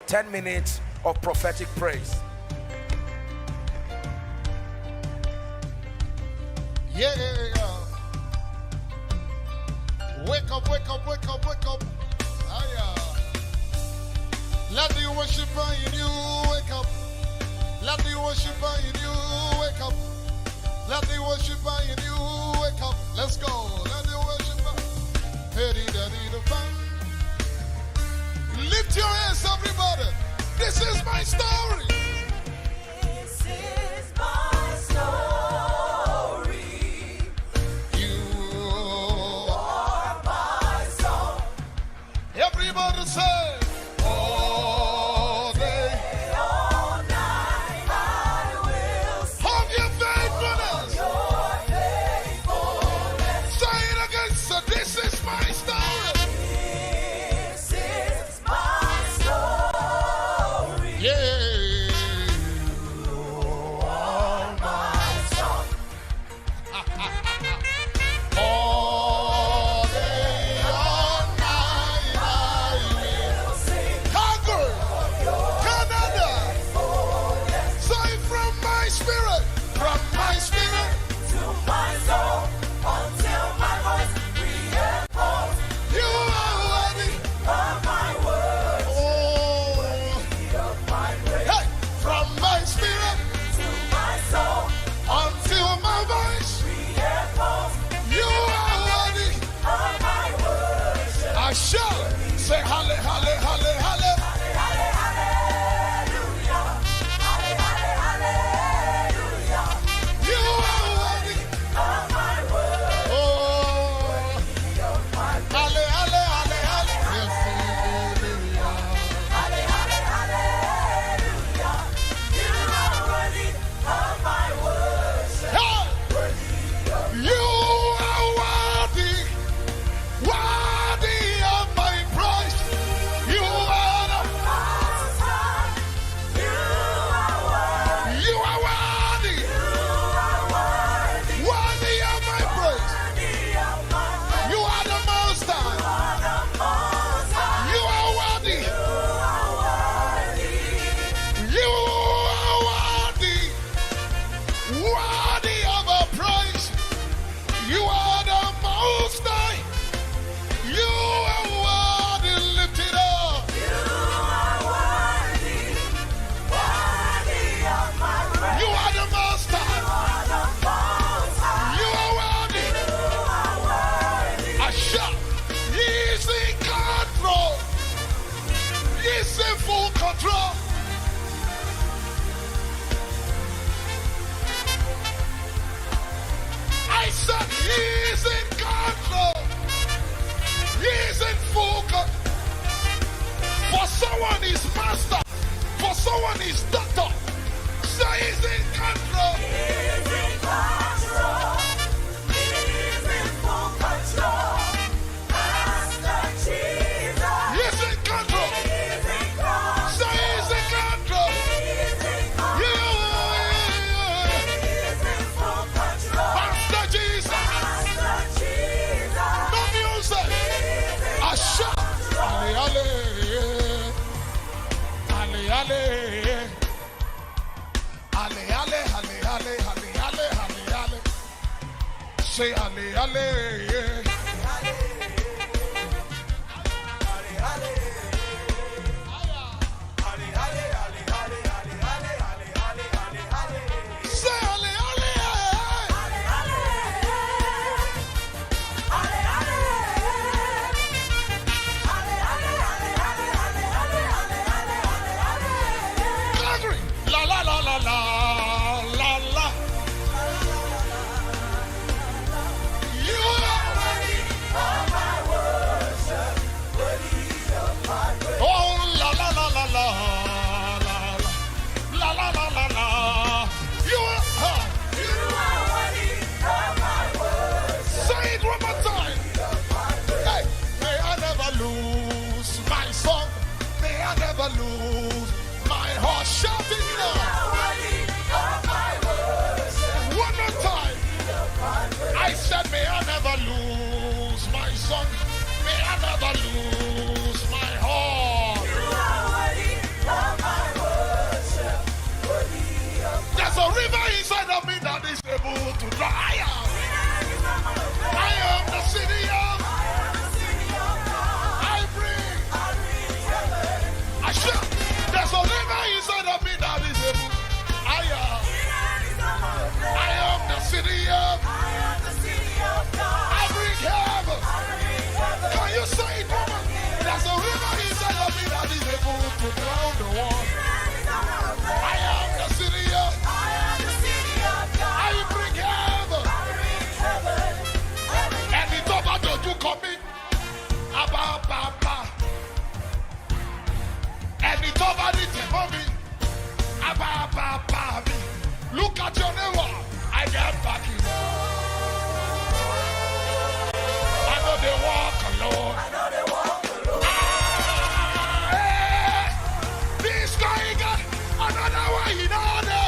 10 minutes of prophetic praise. Yeah. Wake up, wake up, wake up, wake up. Let the worshiper in you wake up. Let the worshiper in you wake up. Let the worshiper in you wake up. Let's go. Let the worshiper. Lift your hands, everybody. This is my story. This is my story. You are my song. everybody say. All day All night I will sing of your faithfulness. your faithfulness. Say it again. So this is my story. This is my story. Yeah. You are my song. All day, all night, I will Sing conquer Canada. Say from my spirit, to my soul until my voice re-echoes you are worthy. of my words, Oh, of my praise. hey, from my spirit To my soul until my voice, re-echoes you are worthy. of my worship. I shall say halle, halle, halle, halle. Hallelujah. Hallelujah. You are worthy. Of my worship. Oh, Of my halle, halle, halle, halle. Yes, hallelujah. Hallelujah. You are worthy of my worship. Hey! You are worthy, worthy of my praise. You are Most high. You are worthy. you are worthy, You are worthy. worthy of my praise. Worthy of my praise. You are the most high. are the Most High. You are worthy. You are worthy. You are worthy, worthy of our praise. You are the most high. You are worthy, lift it up. You are worthy. Worthy of my praise. You are the most You high. are the Most High. You are worthy. You are worthy. I shout. He's in control. He's in full control. I said he's in control. He's in full control. For someone is master. For someone is doctor. Say he's in control. He's in control. He's in full control. Master Jesus. He's in control. He's in control. Say he's in control. He's in control. Yeah. He's in full control. Master Jesus. Master Jesus. No music. He's in I shout. Ale, ale. Ale, ale. Ale, ale, ale, ale, ale, ale, ale, ale. Say ale, ale. Say ale, ale. Angry. La, la, la, la, la, la, la. You are at your neighbor. I get back in. I know they walk alone. This guy got another way in order.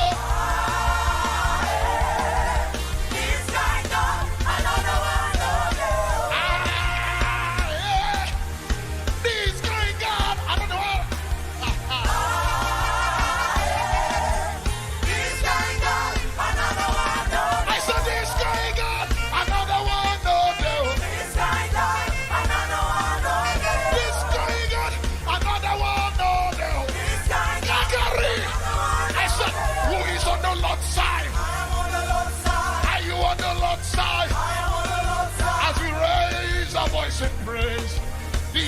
In praise, the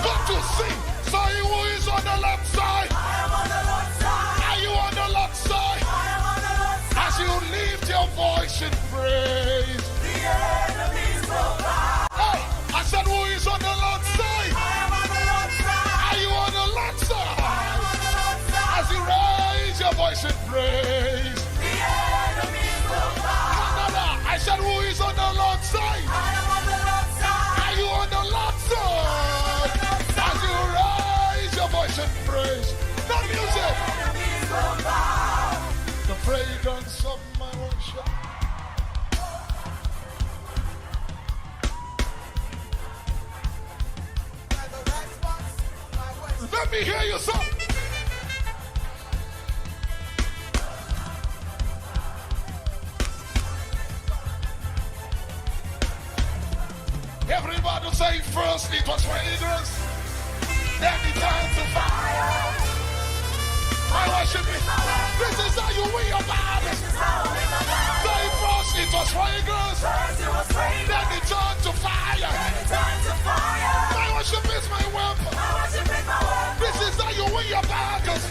got to sing. Say who is on the left side? I am on the Lord's side. Are you on the Lord's side? I am on the Lord's side. As you lift your voice in praise, the enemies will bow. Hey, I said who is on the Lord's side? I am on the Lord's side. Are you on the Lord's side? I am on the Lord's side. As you raise your voice in praise, the enemies will bow. Canada, I said who is on the Lord's side? I am on the Lord's side. Are you on the Lord's side? As you raise your voice and praise, the music, the fragrance of my worship. Let me hear you sing. Everybody say first it was fragrance, then it turned to fire. I worship it. This is how you win your battle. Say first it was fragrance, then it turned to fire. My worship is my weapon. This is how you win your battles.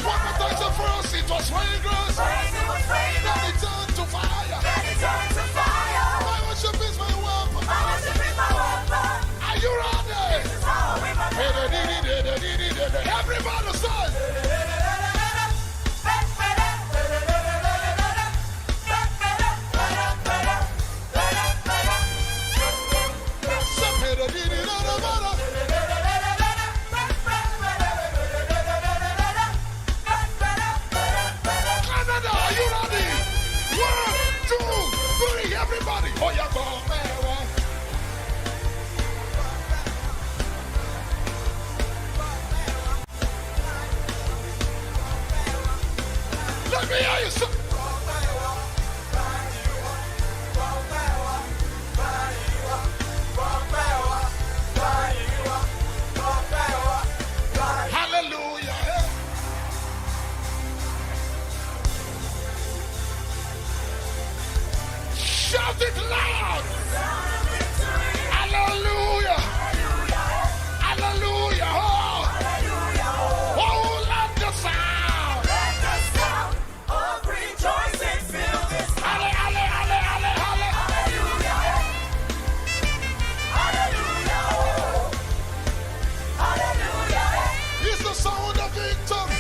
One more time, say first it was fragrance, then it turned to fire. My worship is my weapon. Are you ready? Everybody say. Canada, are you ready? 1, 2, 3, everybody. Oh, yeah, go. Let me hear you say. Hallelujah. Shout it loud. Hallelujah. Hallelujah. Oh, let the sound. It's the sound of victory.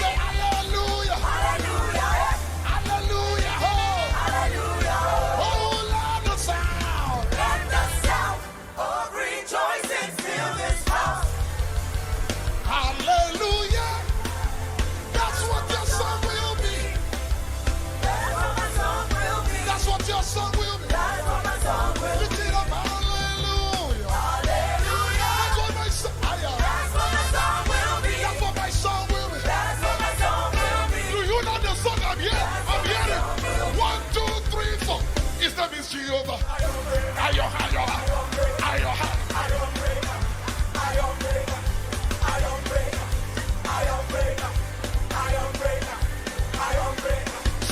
Say hallelujah. Hallelujah. Oh, let the sound. Hallelujah. That's what your song will be. That's what your song will be. Lift it up. Hallelujah. That's what my song. That's what my song will be. Do you know the song I'm hearing? I'm hearing 1, 2, 3, 4. His name is Jehovah. Ayo.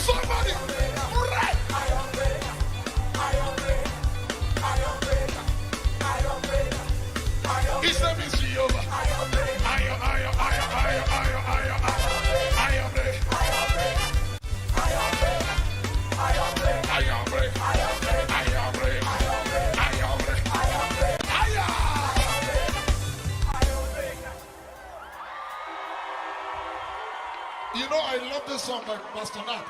Somebody, right? His name is Jehovah. I You know, I love this song by Pastor Nat.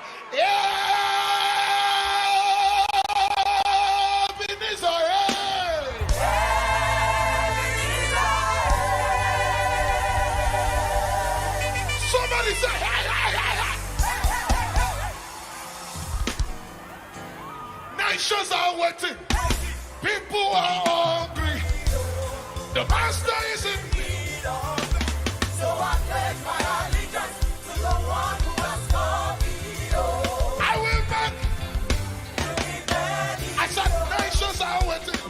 Ebenezer, somebody say, hey, hey, hey, hey. Nations are waiting. People are hungry. The master is in need. So I pledge my allegiance to the one who has called me. Oh, I will make. I said nations are waiting.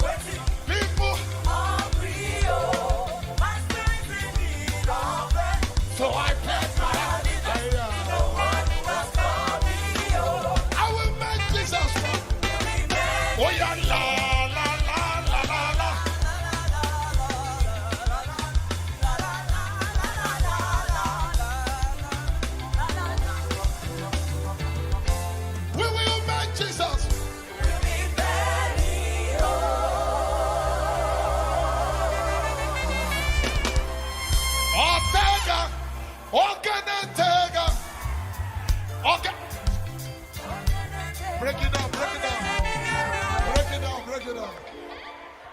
People. hungry, oh, my spirit's in need of bread. So I pledge my allegiance. The one who has called me. Oh, I will make Jesus one. Oh yeah, la la la la la la. We will make Jesus. Ortega, Organentega. Okay. Break it down, break it down. Break it down, break it down.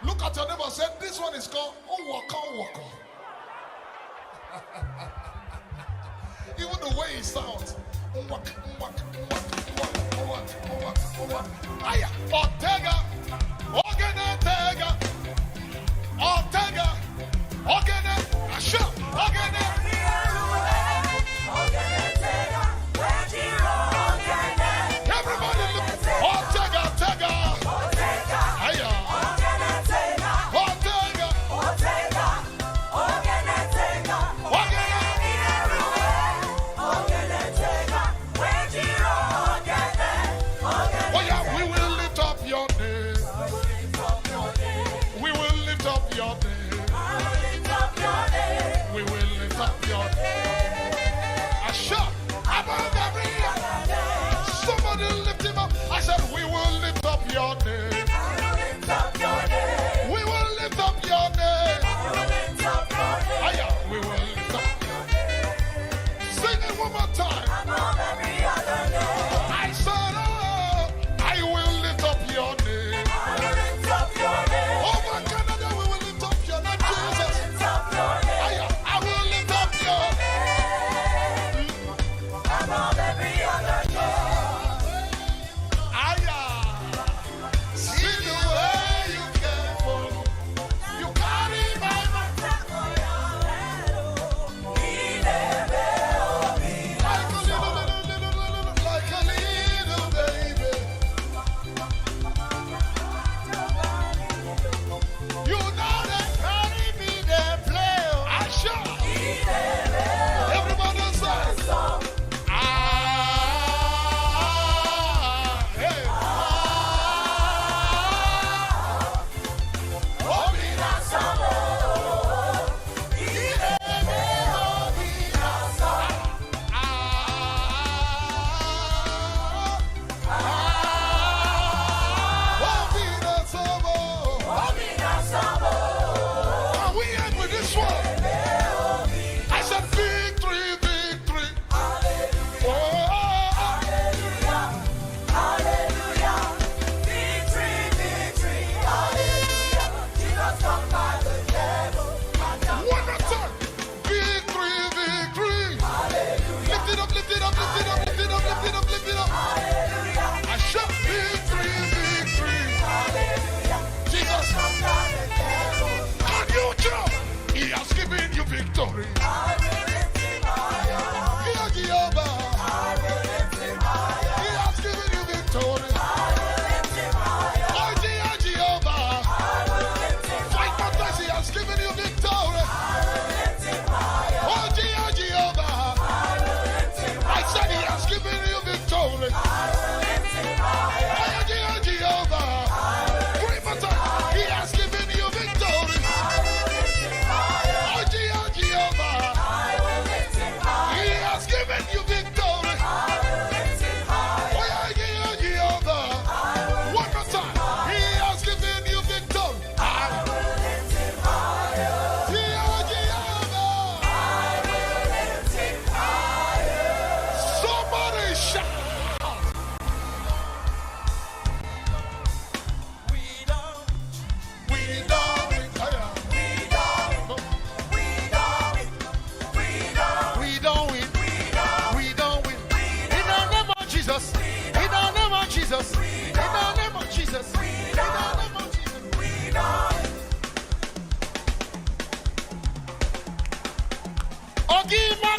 Look at your neighbor and say, this one is called Waka Waka. Even the way it sounds. Waka, waka, waka, waka, waka, waka, waka. Aya, Ortega, Organentega. Ortega, Organentega. Asha, Organentega. Everybody look. Ortega, Ortega. Aya. Ortega. Ortega. Oh yeah, we will lift up your name. Forgive my